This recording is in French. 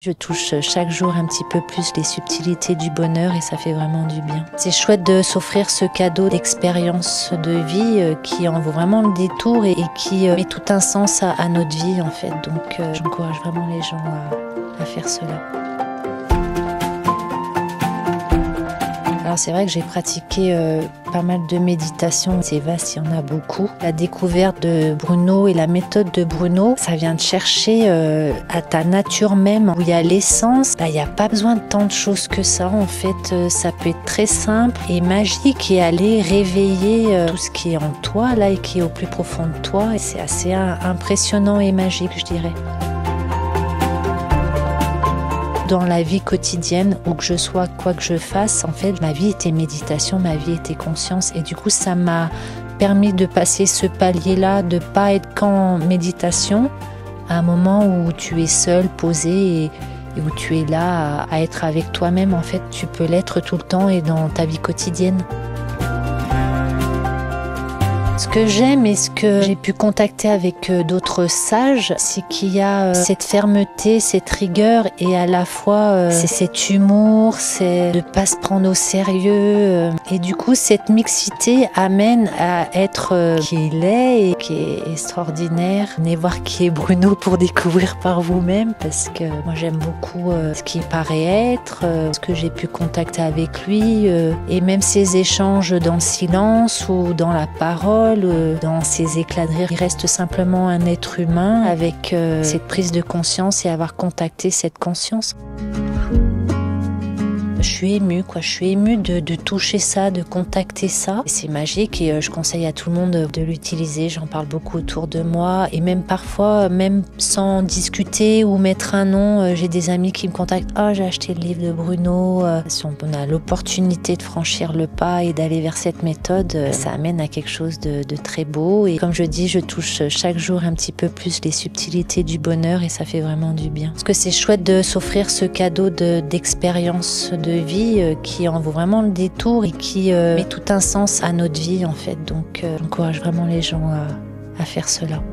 Je touche chaque jour un petit peu plus les subtilités du bonheur et ça fait vraiment du bien. C'est chouette de s'offrir ce cadeau d'expérience de vie qui en vaut vraiment le détour et qui met tout un sens à notre vie en fait. Donc j'encourage vraiment les gens à faire cela. Alors c'est vrai que j'ai pratiqué pas mal de méditation, c'est vaste, il y en a beaucoup. La découverte de Bruno et la méthode de Bruno, ça vient de chercher à ta nature même, où il y a l'essence. Là, il n'y a pas besoin de tant de choses que ça, en fait, ça peut être très simple et magique et aller réveiller tout ce qui est en toi, là, et qui est au plus profond de toi. Et c'est assez impressionnant et magique, je dirais. Dans la vie quotidienne, où que je sois, quoi que je fasse, en fait, ma vie était méditation, ma vie était conscience. Et du coup, ça m'a permis de passer ce palier-là, de pas être qu'en méditation, à un moment où tu es seul, posé, et où tu es là à être avec toi-même. En fait, tu peux l'être tout le temps et dans ta vie quotidienne. Ce que j'aime et ce que j'ai pu contacter avec d'autres sages, c'est qu'il y a cette fermeté, cette rigueur et à la fois c'est cet humour, c'est de pas se prendre au sérieux. Et du coup, cette mixité amène à être qui il est et qui est extraordinaire. Venez voir qui est Bruno pour découvrir par vous-même parce que moi j'aime beaucoup ce qu'il paraît être, ce que j'ai pu contacter avec lui et même ces échanges dans le silence ou dans la parole. Dans ses éclats de rire, il reste simplement un être humain avec cette prise de conscience et avoir contacté cette conscience. Je suis émue, quoi. Je suis émue de toucher ça, de contacter ça. C'est magique et je conseille à tout le monde de l'utiliser. J'en parle beaucoup autour de moi et même parfois, même sans discuter ou mettre un nom, j'ai des amis qui me contactent. Ah, j'ai acheté le livre de Bruno. Si on a l'opportunité de franchir le pas et d'aller vers cette méthode, ça amène à quelque chose de très beau. Et comme je dis, je touche chaque jour un petit peu plus les subtilités du bonheur et ça fait vraiment du bien. Parce que c'est chouette de s'offrir ce cadeau d'expérience de vie qui en vaut vraiment le détour et qui met tout un sens à notre vie en fait. Donc j'encourage vraiment les gens à faire cela.